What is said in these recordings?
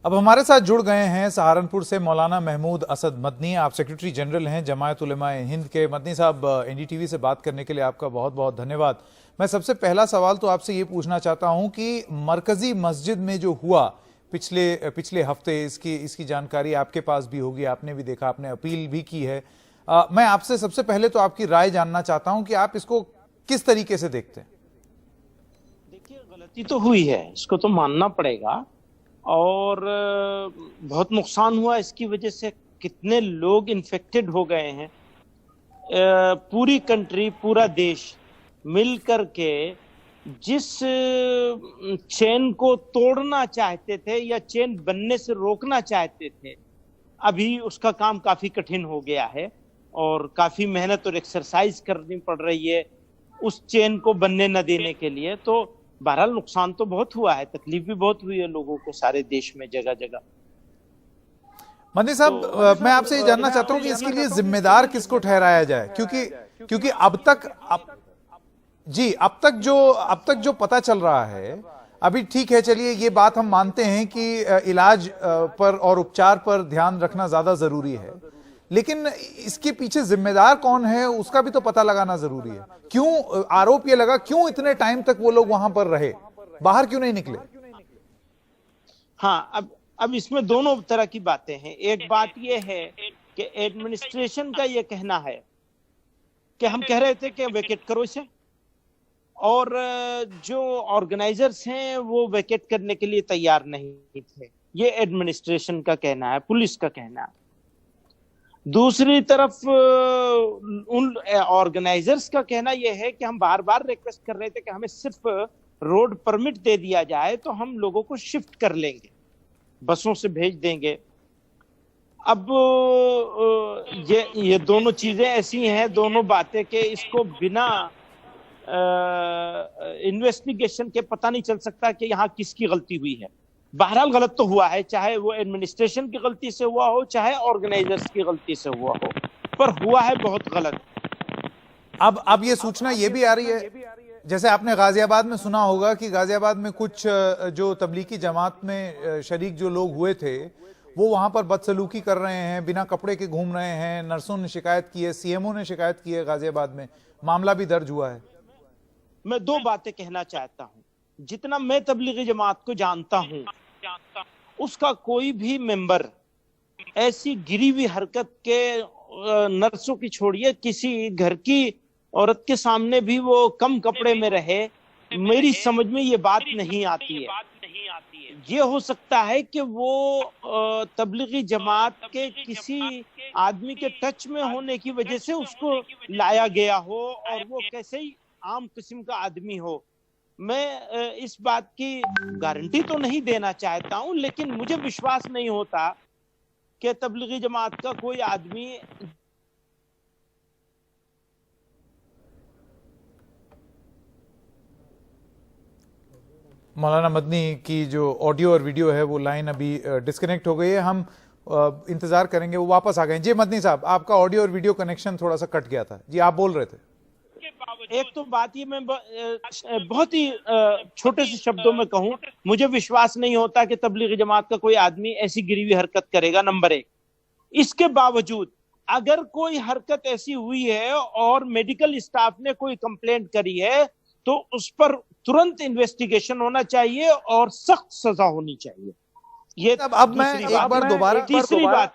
अब हमारे साथ जुड़ गए हैं सहारनपुर से मौलाना महमूद असद मदनी। आप सेक्रेटरी जनरल हैं जमायत उलेमा हिंद के। मदनी साहब, एनडीटीवी से बात करने के लिए आपका बहुत बहुत धन्यवाद। मैं सबसे पहला सवाल तो आपसे ये पूछना चाहता हूं कि मरकजी मस्जिद में जो हुआ पिछले हफ्ते, इसकी जानकारी आपके पास भी होगी, आपने भी देखा, आपने अपील भी की है। मैं आपसे सबसे पहले तो आपकी राय जानना चाहता हूं कि आप इसको किस तरीके से देखते हैं। देखिए, गलती तो हुई है, इसको तो मानना पड़ेगा, और बहुत नुकसान हुआ इसकी वजह से। कितने लोग इन्फेक्टेड हो गए हैं। पूरी कंट्री, पूरा देश मिल करके जिस चेन को तोड़ना चाहते थे या चेन बनने से रोकना चाहते थे, अभी उसका काम काफी कठिन हो गया है और काफी मेहनत और एक्सरसाइज करनी पड़ रही है उस चेन को बनने न देने के लिए। तो बहरहाल नुकसान तो बहुत हुआ है, तकलीफ भी बहुत हुई है लोगों को सारे देश में, जगह जगह। मदनी साहब, मैं आपसे ये जानना चाहता हूं कि इसके लिए जिम्मेदार किसको ठहराया जाए, क्योंकि अब तक जो पता चल रहा है, अभी ठीक है, चलिए ये बात हम मानते हैं कि इलाज पर और उपचार पर ध्यान रखना ज्यादा जरूरी है, लेकिन इसके पीछे जिम्मेदार कौन है उसका भी तो पता लगाना जरूरी है। क्यों आरोप ये लगा, क्यों इतने टाइम तक वो लोग वहां पर रहे, बाहर क्यों नहीं निकले? हाँ, अब इसमें दोनों तरह की बातें हैं। एक बात ये है कि एडमिनिस्ट्रेशन का ये कहना है कि हम कह रहे थे कि वेकेट करो इसे, और जो ऑर्गेनाइजर्स हैं वो वेकेट करने के लिए तैयार नहीं थे। ये एडमिनिस्ट्रेशन का कहना है, पुलिस का कहना है। दूसरी तरफ उन ऑर्गेनाइजर्स का कहना यह है कि हम बार बार रिक्वेस्ट कर रहे थे कि हमें सिर्फ रोड परमिट दे दिया जाए तो हम लोगों को शिफ्ट कर लेंगे, बसों से भेज देंगे। अब ये दोनों चीजें ऐसी हैं, दोनों बातें, कि इसको बिना इन्वेस्टिगेशन के पता नहीं चल सकता कि यहाँ किसकी गलती हुई है। बहरहाल गलत तो हुआ है, चाहे वो एडमिनिस्ट्रेशन की गलती से हुआ हो, चाहे ऑर्गेनाइजर्स की गलती से हुआ हो, पर हुआ है बहुत गलत। अब ये सूचना ये भी आ रही है, जैसे आपने गाजियाबाद में सुना होगा कि गाजियाबाद में कुछ जो तबलीगी जमात में शरीक जो लोग हुए थे वो वहां पर बदसलूकी कर रहे हैं, बिना कपड़े के घूम रहे हैं। नर्सों ने शिकायत की है, सीएमओ ने शिकायत की है, गाजियाबाद में मामला भी दर्ज हुआ है। मैं दो बातें कहना चाहता हूं। जितना मैं तबलीगी जमात को जानता हूं, उसका कोई भी मेंबर ऐसी गिरी हुई हरकत के, नर्सों की छोड़िए, किसी घर की औरत के सामने भी वो कम कपड़े में रहे, मेरी समझ में ये बात नहीं आती है। ये हो सकता है कि वो तबलीगी जमात के किसी आदमी के टच में होने की वजह से उसको लाया गया हो और वो कैसे ही आम किस्म का आदमी हो। मैं इस बात की गारंटी तो नहीं देना चाहता हूं, लेकिन मुझे विश्वास नहीं होता कि तबलीगी जमात का कोई आदमी। मौलाना मदनी की जो ऑडियो और वीडियो है वो लाइन अभी डिस्कनेक्ट हो गई है, हम इंतजार करेंगे वो वापस आ गए। जी मदनी साहब, आपका ऑडियो और वीडियो कनेक्शन थोड़ा सा कट गया था। जी, आप बोल रहे थे। एक तो बात ये मैं बहुत ही छोटे से शब्दों में कहूं, मुझे विश्वास नहीं होता कि तबलीगी जमात का कोई आदमी ऐसी गिरी हुई हरकत करेगा, नंबर एक। इसके बावजूद अगर कोई हरकत ऐसी हुई है और मेडिकल स्टाफ ने कोई कंप्लेंट करी है तो उस पर तुरंत इन्वेस्टिगेशन होना चाहिए और सख्त सजा होनी चाहिए। ये अब मैं एक बार दोबारा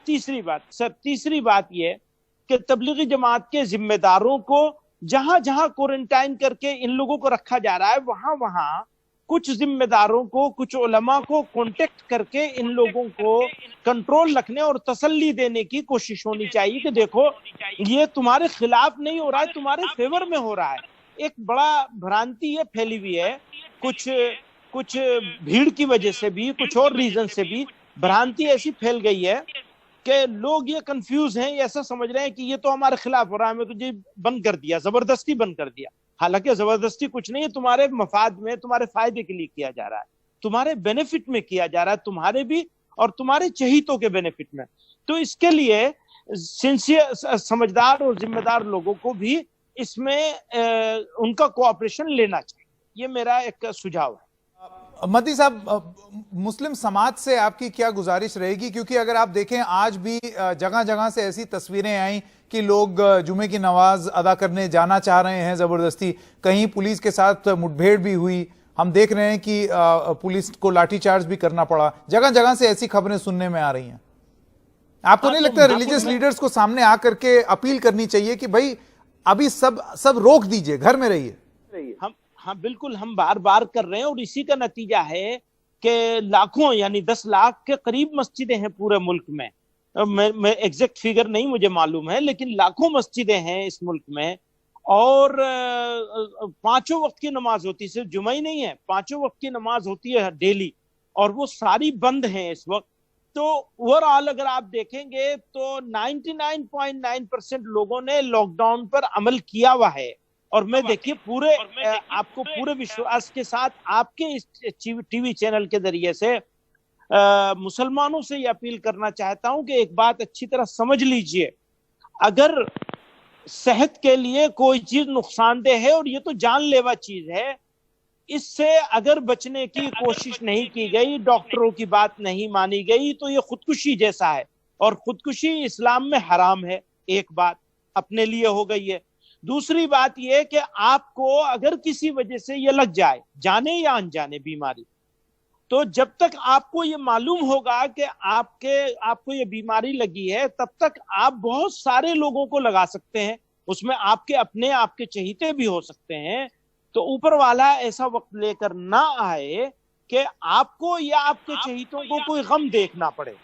तीसरी बात ये कि तबलीगी जमात के जिम्मेदारों को जहां जहां क्वारंटाइन करके इन लोगों को रखा जा रहा है, वहां वहां कुछ जिम्मेदारों को, कुछ उलमा को कांटेक्ट करके इन लोगों को कंट्रोल रखने और तसल्ली देने की कोशिश होनी चाहिए कि देखो ये तुम्हारे खिलाफ नहीं हो रहा है, तुम्हारे फेवर में हो रहा है। एक बड़ा भ्रांति ये फैली हुई है, कुछ भीड़ की वजह से भी, कुछ और रीजन से भी भ्रांति ऐसी फैल गई है कि लोग ये कंफ्यूज हैं, ऐसा समझ रहे हैं कि ये तो हमारे खिलाफ हो रहा है, हमें तो ये बंद कर दिया, जबरदस्ती बंद कर दिया। हालांकि जबरदस्ती कुछ नहीं है, तुम्हारे मफाद में, तुम्हारे फायदे के लिए किया जा रहा है, तुम्हारे बेनिफिट में किया जा रहा है, तुम्हारे भी और तुम्हारे चहीतों के बेनिफिट में। तो इसके लिए सिंसियर, समझदार और जिम्मेदार लोगों को भी इसमें उनका कोऑपरेशन लेना चाहिए। ये मेरा एक सुझाव है। मती साहब, मुस्लिम समाज से आपकी क्या गुजारिश रहेगी, क्योंकि अगर आप देखें आज भी जगह जगह से ऐसी तस्वीरें आई कि लोग जुमे की नमाज अदा करने जाना चाह रहे हैं जबरदस्ती, कहीं पुलिस के साथ मुठभेड़ भी हुई, हम देख रहे हैं कि पुलिस को लाठीचार्ज भी करना पड़ा, जगह जगह से ऐसी खबरें सुनने में आ रही हैं। आपको नहीं लगता रिलीजियस लीडर्स को सामने आकर के अपील करनी चाहिए कि भाई अभी सब रोक दीजिए, घर में रहिए? हाँ बिल्कुल, हम बार बार कर रहे हैं और इसी का नतीजा है कि लाखों यानी 10 लाख के करीब मस्जिदें हैं पूरे मुल्क में। मैं एग्जैक्ट फिगर नहीं मुझे मालूम है, लेकिन लाखों मस्जिदें हैं इस मुल्क में और पांचों वक्त की नमाज होती है, सिर्फ जुमा ही नहीं है, पांचों वक्त की नमाज होती है डेली, और वो सारी बंद हैं इस वक्त। तो ओवरऑल अगर आप देखेंगे तो 99.9% लोगों ने लॉकडाउन पर अमल किया हुआ है। और मैं देखिए पूरे आपको पूरे विश्वास के साथ आपके इस टीवी चैनल के जरिए से मुसलमानों से ये अपील करना चाहता हूं कि एक बात अच्छी तरह समझ लीजिए, अगर सेहत के लिए कोई चीज नुकसानदेह है और ये तो जानलेवा चीज है, इससे अगर बचने की कोशिश नहीं की गई, डॉक्टरों की बात नहीं मानी गई, तो ये खुदकुशी जैसा है और खुदकुशी इस्लाम में हराम है। एक बात अपने लिए हो गई है। दूसरी बात यह कि आपको अगर किसी वजह से ये लग जाए, जाने या अनजाने बीमारी, तो जब तक आपको ये मालूम होगा कि आपको ये बीमारी लगी है, तब तक आप बहुत सारे लोगों को लगा सकते हैं, उसमें आपके चहेते भी हो सकते हैं। तो ऊपर वाला ऐसा वक्त लेकर ना आए कि आपको या आपके चहेतों को कोई गम देखना पड़े।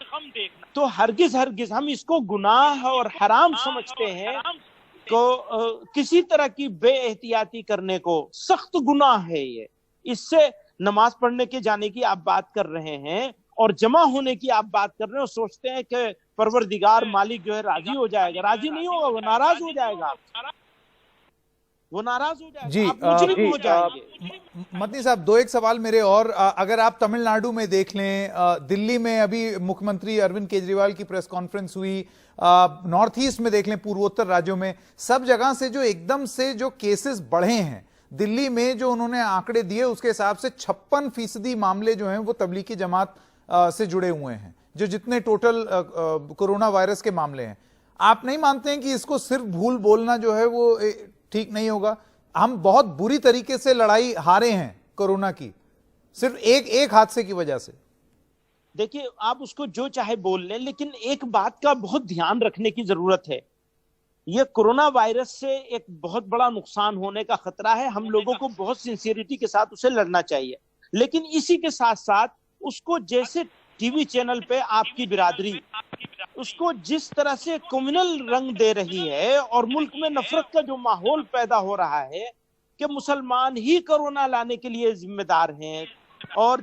तो हरगिज हम इसको गुनाह और हराम समझते हैं, को किसी तरह की बेएहतियाती करने को सख्त गुनाह है ये। इससे नमाज पढ़ने के जाने की आप बात कर रहे हैं और जमा होने की आप बात कर रहे हैं और सोचते हैं कि परवरदिगार मालिक जो है राजी हो जाएगा। राजी नहीं होगा, वो नाराज हो जाएगा, जी, आप मुजरिम हो जाएंगे। मदनी साहब, दो एक सवाल मेरे और। अगर आप तमिलनाडु में देख लें, दिल्ली में अभी मुख्यमंत्री अरविंद केजरीवाल की प्रेस कॉन्फ्रेंस हुई, नॉर्थ ईस्ट में देख लें, पूर्वोत्तर राज्यों में, सब जगह से जो एकदम से जो केसेस बढ़े हैं, दिल्ली में जो उन्होंने आंकड़े दिए उसके हिसाब से 56% मामले जो हैं वो तबलीगी जमात से जुड़े हुए हैं, जो जितने टोटल कोरोना वायरस के मामले हैं। आप नहीं मानते हैं कि इसको सिर्फ भूल बोलना जो है वो ठीक नहीं होगा? हम बहुत बुरी तरीके से लड़ाई हारे हैं कोरोना की, सिर्फ एक हादसे की वजह से। देखिए, आप उसको जो चाहे बोल लें, लेकिन एक बात का बहुत ध्यान रखने की जरूरत है। यह कोरोना वायरस से एक बहुत बड़ा नुकसान होने का खतरा है। हम लोगों को बहुत सिंसियरिटी के साथ उसे लड़ना चाहिए, लेकिन इसी के साथ साथ उसको, जैसे टीवी चैनल पे आपकी बिरादरी उसको जिस तरह से कम्युनल रंग दे रही है और मुल्क में नफरत का जो माहौल पैदा हो रहा है कि मुसलमान ही कोरोना लाने के लिए जिम्मेदार हैं और